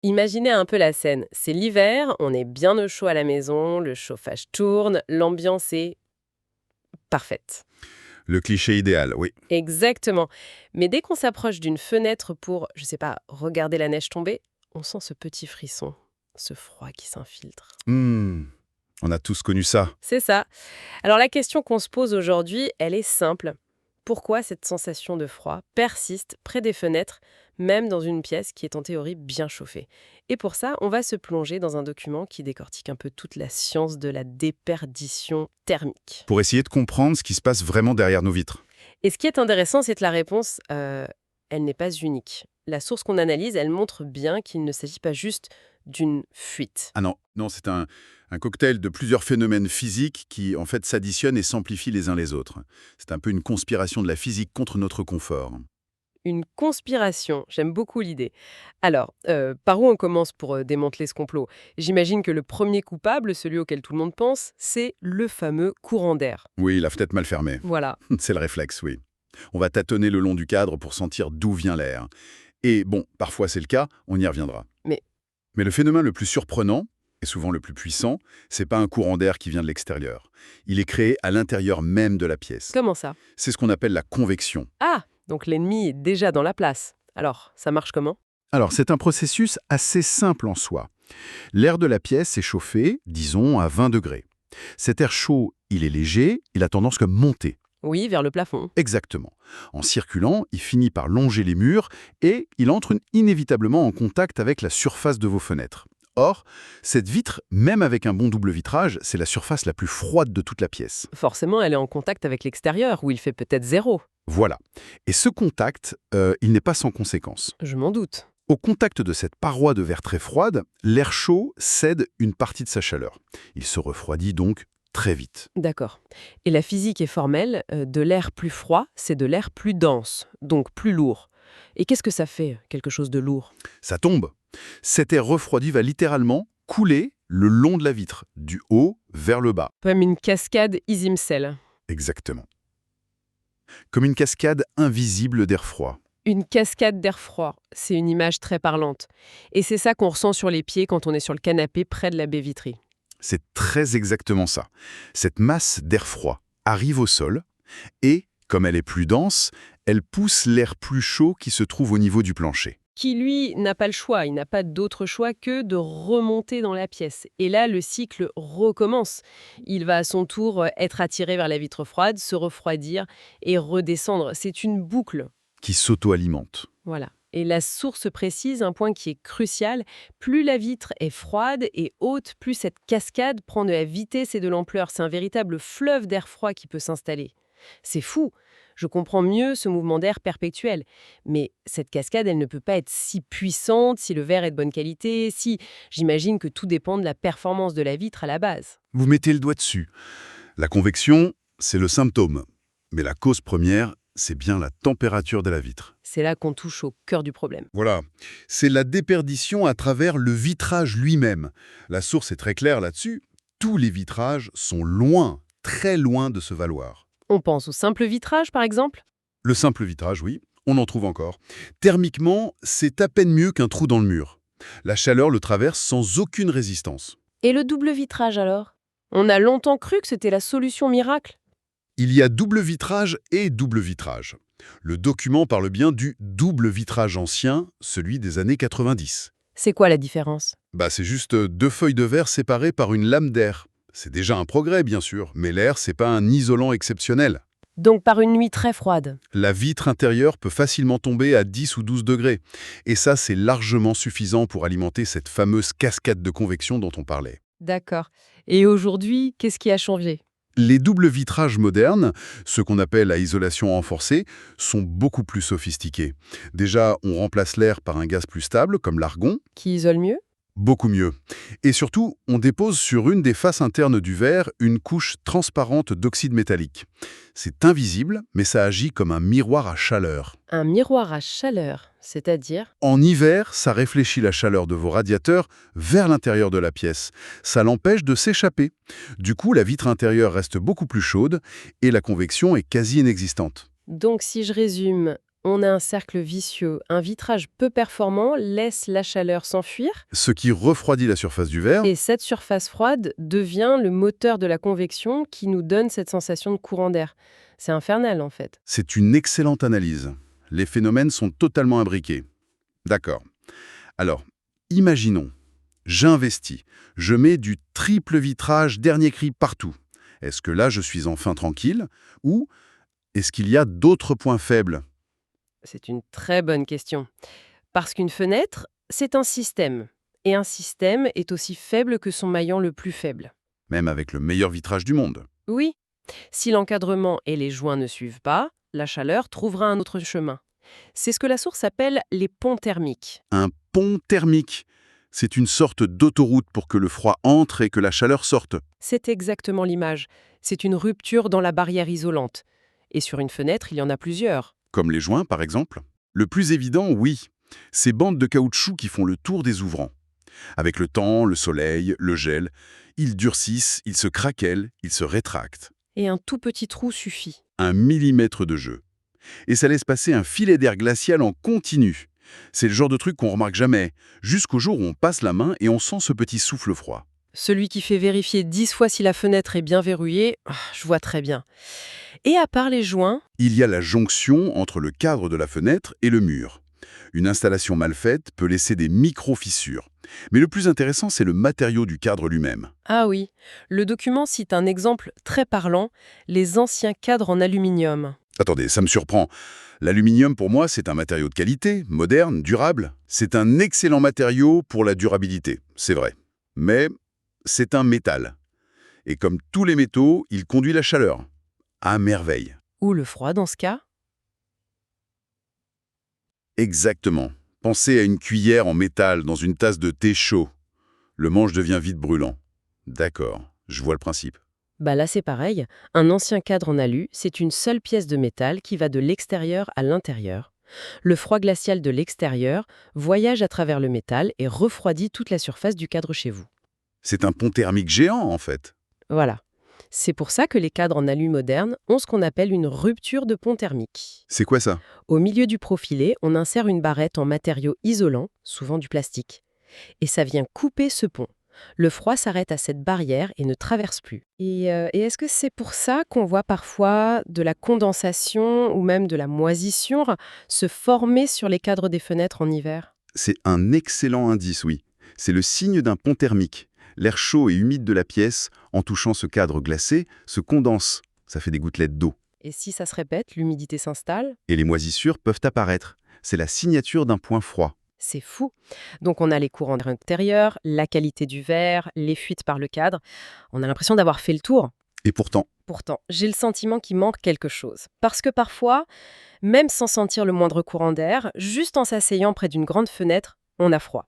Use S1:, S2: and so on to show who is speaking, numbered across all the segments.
S1: Imaginez un peu la scène. C'est l'hiver, on est bien au chaud à la maison, le chauffage tourne, l'ambiance est parfaite.
S2: Le cliché idéal, oui.
S1: Exactement. Mais dès qu'on s'approche d'une fenêtre pour, je sais pas, regarder la neige tomber, on sent ce petit frisson, ce froid qui s'infiltre.
S2: Hmm, on a tous connu ça.
S1: C'est ça. Alors la question qu'on se pose aujourd'hui, elle est simple. Pourquoi cette sensation de froid persiste près des fenêtres, même dans une pièce qui est en théorie bien chauffée? Et pour ça, on va se plonger dans un document qui décortique un peu toute la science de la déperdition thermique.
S2: Pour essayer de comprendre ce qui se passe vraiment derrière nos vitres.
S1: Et ce qui est intéressant, c'est que la réponse, elle n'est pas unique. La source qu'on analyse, elle montre bien qu'il ne s'agit pas juste d'une fuite.
S2: Ah non, non, c'est un cocktail de plusieurs phénomènes physiques qui, en fait, s'additionnent et s'amplifient les uns les autres. C'est un peu une conspiration de la physique contre notre confort.
S1: Une conspiration, j'aime beaucoup l'idée. Alors, par où on commence pour démanteler ce complot? J'imagine que le premier coupable, celui auquel tout le monde pense, c'est le fameux courant d'air.
S2: Oui, la fenêtre mal fermée.
S1: Voilà.
S2: C'est le réflexe, oui. On va tâtonner le long du cadre pour sentir d'où vient l'air. Et bon, parfois c'est le cas, on y reviendra.
S1: Mais
S2: Mais le phénomène le plus surprenant, et souvent le plus puissant, c'est pas un courant d'air qui vient de l'extérieur. Il est créé à l'intérieur même de la pièce.
S1: comment ça?
S2: C'est ce qu'on appelle la convection.
S1: Ah! Donc l'ennemi est déjà dans la place. Alors, ça marche comment?
S2: Alors, c'est un processus assez simple en soi. L'air de la pièce est chauffé, disons, à 20 degrés. Cet air chaud, il est léger, il a tendance à monter.
S1: Oui, vers le plafond.
S2: Exactement. En circulant, il finit par longer les murs et il entre inévitablement en contact avec la surface de vos fenêtres. Or, cette vitre, même avec un bon double vitrage, c'est la surface la plus froide de toute la pièce.
S1: Forcément, elle est en contact avec l'extérieur, où il fait peut-être zéro.
S2: Voilà. Et ce contact, il n'est pas sans conséquence.
S1: Je m'en doute.
S2: Au contact de cette paroi de verre très froide, l'air chaud cède une partie de sa chaleur. Il se refroidit donc très vite.
S1: D'accord. Et la physique est formelle, de l'air plus froid, c'est de l'air plus dense, donc plus lourd. Et qu'est-ce que ça fait, quelque chose de lourd?
S2: Ça tombe. Cet air refroidi va littéralement couler le long de la vitre, du haut vers le bas.
S1: Comme une cascade Isimsel.
S2: Exactement. Comme une cascade invisible d'air froid.
S1: Une cascade d'air froid, c'est une image très parlante. Et c'est ça qu'on ressent sur les pieds quand on est sur le canapé près de la baie vitrée.
S2: C'est très exactement ça. Cette masse d'air froid arrive au sol et, comme elle est plus dense, elle pousse l'air plus chaud qui se trouve au niveau du plancher.
S1: Qui, lui, n'a pas le choix, il n'a pas d'autre choix que de remonter dans la pièce. Et là, le cycle recommence. Il va à son tour être attiré vers la vitre froide, se refroidir et redescendre. C'est une boucle.
S2: Qui s'auto-alimente.
S1: Voilà. Et la source précise un point qui est crucial. Plus la vitre est froide et haute, plus cette cascade prend de la vitesse et de l'ampleur. C'est un véritable fleuve d'air froid qui peut s'installer. C'est fou. Je comprends mieux ce mouvement d'air perpétuel. Mais cette cascade, elle ne peut pas être si puissante si le verre est de bonne qualité, si... J'imagine que tout dépend de la performance de la vitre à la base.
S2: Vous mettez le doigt dessus. La convection, c'est le symptôme. Mais la cause première, c'est bien la température de la vitre.
S1: C'est là qu'on touche au cœur du problème.
S2: Voilà, c'est la déperdition à travers le vitrage lui-même. La source est très claire là-dessus. Tous les vitrages sont loin, très loin de se valoir.
S1: On pense au simple vitrage, par exemple?
S2: Le simple vitrage, oui, on en trouve encore. Thermiquement, c'est à peine mieux qu'un trou dans le mur. La chaleur le traverse sans aucune résistance.
S1: Et le double vitrage alors? On a longtemps cru que c'était la solution miracle.
S2: Il y a double vitrage et double vitrage. Le document parle bien du double vitrage ancien, celui des années 90.
S1: C'est quoi la différence?
S2: C'est juste deux feuilles de verre séparées par une lame d'air. C'est déjà un progrès, bien sûr, mais l'air, c'est pas un isolant exceptionnel.
S1: Donc par une nuit très froide.
S2: La vitre intérieure peut facilement tomber à 10 ou 12 degrés. Et ça, c'est largement suffisant pour alimenter cette fameuse cascade de convection dont on parlait.
S1: D'accord. Et aujourd'hui, qu'est-ce qui a changé?
S2: Les doubles vitrages modernes, ceux qu'on appelle à isolation renforcée, sont beaucoup plus sophistiqués. Déjà, on remplace l'air par un gaz plus stable, comme l'argon,
S1: Qui isole mieux?
S2: beaucoup mieux. Et surtout, on dépose sur une des faces internes du verre une couche transparente d'oxyde métallique. C'est invisible, mais ça agit comme un miroir à chaleur.
S1: Un miroir à chaleur, c'est-à-dire?
S2: En hiver, ça réfléchit la chaleur de vos radiateurs vers l'intérieur de la pièce. Ça l'empêche de s'échapper. Du coup, la vitre intérieure reste beaucoup plus chaude et la convection est quasi inexistante.
S1: Donc si je résume, On a un cercle vicieux. Un vitrage peu performant laisse la chaleur s'enfuir
S2: Ce qui refroidit la surface du verre.
S1: et cette surface froide devient le moteur de la convection qui nous donne cette sensation de courant d'air. C'est infernal en fait.
S2: C'est une excellente analyse. Les phénomènes sont totalement imbriqués. D'accord. Alors, imaginons, j'investis, je mets du triple vitrage dernier cri partout. Est-ce que là, je suis enfin tranquille? Ou est-ce qu'il y a d'autres points faibles?
S1: C'est une très bonne question. Parce qu'une fenêtre, c'est un système. Et un système est aussi faible que son maillon le plus faible.
S2: Même avec le meilleur vitrage du monde.
S1: Oui, si l'encadrement et les joints ne suivent pas, la chaleur trouvera un autre chemin. C'est ce que la source appelle les ponts thermiques.
S2: Un pont thermique. C'est une sorte d'autoroute pour que le froid entre et que la chaleur sorte.
S1: C'est exactement l'image. C'est une rupture dans la barrière isolante. Et sur une fenêtre, il y en a plusieurs.
S2: Comme les joints, par exemple. Le plus évident, oui. Ces bandes de caoutchouc qui font le tour des ouvrants. Avec le temps, le soleil, le gel, ils durcissent, ils se craquellent, ils se rétractent.
S1: Et un tout petit trou suffit.
S2: 1 millimètre de jeu. Et ça laisse passer un filet d'air glacial en continu. C'est le genre de truc qu'on remarque jamais, jusqu'au jour où on passe la main et on sent ce petit souffle froid.
S1: Celui qui fait vérifier 10 fois si la fenêtre est bien verrouillée, je vois très bien. Et à part les joints,
S2: Il y a la jonction entre le cadre de la fenêtre et le mur. Une installation mal faite peut laisser des micro-fissures. Mais le plus intéressant, c'est le matériau du cadre lui-même.
S1: ah oui, le document cite un exemple très parlant, les anciens cadres en aluminium.
S2: Attendez, ça me surprend. L'aluminium, pour moi, c'est un matériau de qualité, moderne, durable. C'est un excellent matériau pour la durabilité, c'est vrai. Mais c'est un métal. Et comme tous les métaux, il conduit la chaleur. À merveille.
S1: Ou le froid dans ce cas.
S2: Exactement. Pensez à une cuillère en métal dans une tasse de thé chaud. Le manche devient vite brûlant. D'accord, je vois le principe.
S1: Bah là c'est pareil, un ancien cadre en alu, c'est une seule pièce de métal qui va de l'extérieur à l'intérieur. Le froid glacial de l'extérieur voyage à travers le métal et refroidit toute la surface du cadre chez vous.
S2: C'est un pont thermique géant, en fait.
S1: Voilà. C'est pour ça que les cadres en alu modernes ont ce qu'on appelle une rupture de pont thermique.
S2: C'est quoi ça?
S1: Au milieu du profilé, on insère une barrette en matériau isolant, souvent du plastique. Et ça vient couper ce pont. Le froid s'arrête à cette barrière et ne traverse plus. Et est-ce que c'est pour ça qu'on voit parfois de la condensation ou même de la moisissure se former sur les cadres des fenêtres en hiver?
S2: C'est un excellent indice, oui. C'est le signe d'un pont thermique. L'air chaud et humide de la pièce, en touchant ce cadre glacé, se condense. Ça fait des gouttelettes d'eau.
S1: Et si ça se répète, l'humidité s'installe?
S2: Et les moisissures peuvent apparaître. C'est la signature d'un point froid.
S1: C'est fou. Donc on a les courants d'air intérieur, la qualité du verre, les fuites par le cadre. On a l'impression d'avoir fait le tour.
S2: Et pourtant,
S1: Pourtant, j'ai le sentiment qu'il manque quelque chose. Parce que parfois, même sans sentir le moindre courant d'air, juste en s'asseyant près d'une grande fenêtre, on a froid.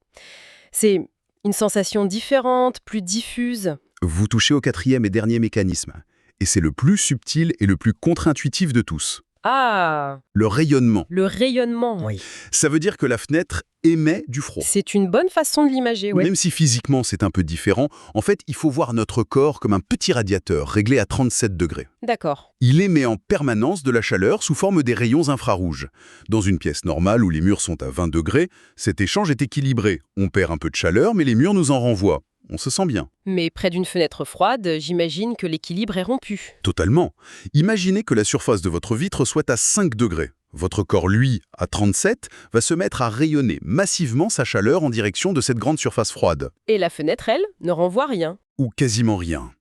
S1: C'est une sensation différente, plus diffuse.
S2: vous touchez au 4e et dernier mécanisme. Et c'est le plus subtil et le plus contre-intuitif de tous.
S1: Ah,
S2: Le rayonnement.
S1: le rayonnement. Oui.
S2: Ça veut dire que la fenêtre émet du froid.
S1: C'est une bonne façon de l'imager, oui.
S2: Même si physiquement c'est un peu différent, en fait, il faut voir notre corps comme un petit radiateur réglé à 37 degrés.
S1: D'accord.
S2: Il émet en permanence de la chaleur sous forme des rayons infrarouges. Dans une pièce normale où les murs sont à 20 degrés, cet échange est équilibré. On perd un peu de chaleur, mais les murs nous en renvoient. On se sent bien.
S1: Mais près d'une fenêtre froide, j'imagine que l'équilibre est rompu.
S2: Totalement. Imaginez que la surface de votre vitre soit à 5 degrés. Votre corps, lui, à 37, va se mettre à rayonner massivement sa chaleur en direction de cette grande surface froide.
S1: Et la fenêtre, elle, ne renvoie rien.
S2: Ou quasiment rien.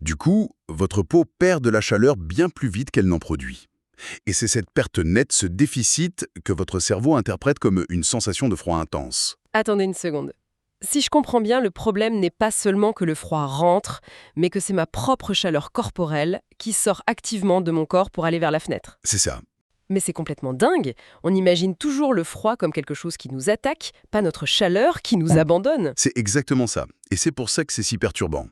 S2: Du coup, votre peau perd de la chaleur bien plus vite qu'elle n'en produit. Et c'est cette perte nette, ce déficit, que votre cerveau interprète comme une sensation de froid intense.
S1: Attendez une seconde. Si je comprends bien, le problème n'est pas seulement que le froid rentre, mais que c'est ma propre chaleur corporelle qui sort activement de mon corps pour aller vers la fenêtre.
S2: C'est ça.
S1: Mais c'est complètement dingue. On imagine toujours le froid comme quelque chose qui nous attaque, pas notre chaleur qui nous abandonne.
S2: C'est exactement ça. Et c'est pour ça que c'est si perturbant.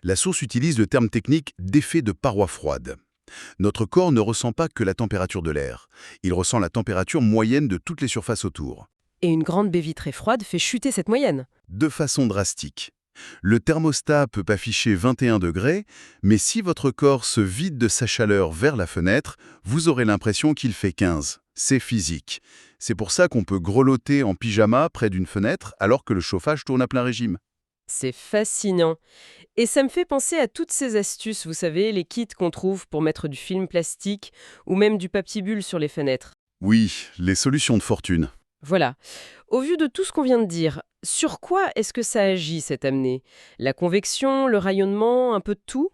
S2: La source utilise le terme technique d'effet de paroi froide. Notre corps ne ressent pas que la température de l'air. Il ressent la température moyenne de toutes les surfaces autour.
S1: Et une grande baie vitrée froide fait chuter cette moyenne.
S2: De façon drastique. Le thermostat peut afficher 21 degrés, mais si votre corps se vide de sa chaleur vers la fenêtre, vous aurez l'impression qu'il fait 15. C'est physique. C'est pour ça qu'on peut grelotter en pyjama près d'une fenêtre alors que le chauffage tourne à plein régime.
S1: C'est fascinant. Et ça me fait penser à toutes ces astuces, vous savez, les kits qu'on trouve pour mettre du film plastique ou même du papier bulle sur les fenêtres.
S2: Oui, les solutions de fortune.
S1: Voilà. Au vu de tout ce qu'on vient de dire, sur quoi est-ce que ça agit, cette apnée? La convection, le rayonnement, un peu de tout?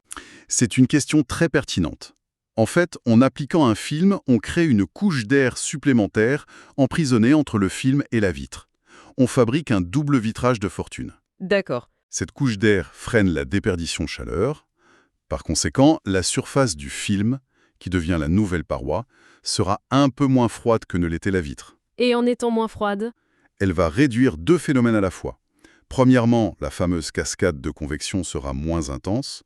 S2: C'est une question très pertinente. En fait, en appliquant un film, on crée une couche d'air supplémentaire emprisonnée entre le film et la vitre. On fabrique un double vitrage de fortune.
S1: D'accord.
S2: Cette couche d'air freine la déperdition de chaleur. Par conséquent, la surface du film, qui devient la nouvelle paroi, sera un peu moins froide que ne l'était la vitre.
S1: Et en étant moins froide?
S2: Elle va réduire deux phénomènes à la fois. Premièrement, la fameuse cascade de convection sera moins intense.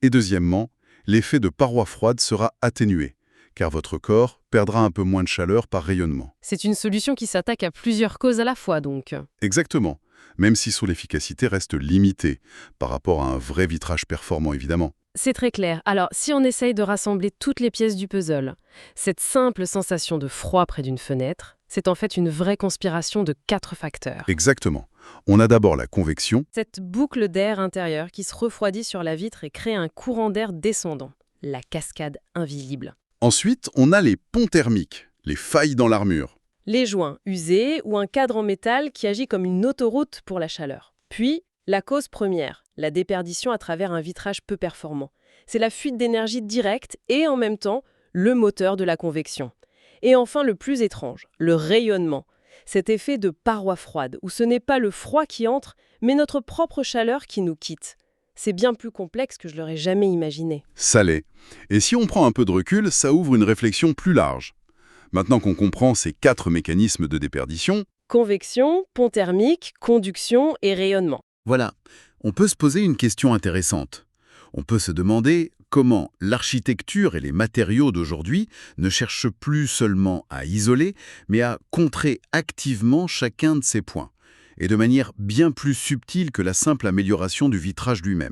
S2: Et deuxièmement, l'effet de paroi froide sera atténué, car votre corps perdra un peu moins de chaleur par rayonnement.
S1: C'est une solution qui s'attaque à plusieurs causes à la fois, donc.
S2: Exactement, même si son efficacité reste limitée, par rapport à un vrai vitrage performant évidemment.
S1: C'est très clair. Alors, si on essaye de rassembler toutes les pièces du puzzle, cette simple sensation de froid près d'une fenêtre, c'est en fait une vraie conspiration de 4 facteurs.
S2: Exactement. On a d'abord la convection,
S1: Cette boucle d'air intérieur qui se refroidit sur la vitre et crée un courant d'air descendant, la cascade invisible.
S2: ensuite on a les ponts thermiques, les failles dans l'armure.
S1: Les joints usés ou un cadre en métal qui agit comme une autoroute pour la chaleur. Puis, la cause première, la déperdition à travers un vitrage peu performant. C'est la fuite d'énergie directe et en même temps, le moteur de la convection. Et enfin, le plus étrange, le rayonnement. Cet effet de paroi froide, où ce n'est pas le froid qui entre, mais notre propre chaleur qui nous quitte. C'est bien plus complexe que je l'aurais jamais imaginé.
S2: Salé. Et si on prend un peu de recul, ça ouvre une réflexion plus large. Maintenant qu'on comprend ces 4 mécanismes de déperdition,
S1: Convection, pont thermique, conduction et rayonnement.
S2: voilà, on peut se poser une question intéressante. On peut se demander comment l'architecture et les matériaux d'aujourd'hui ne cherchent plus seulement à isoler, mais à contrer activement chacun de ces points, et de manière bien plus subtile que la simple amélioration du vitrage lui-même.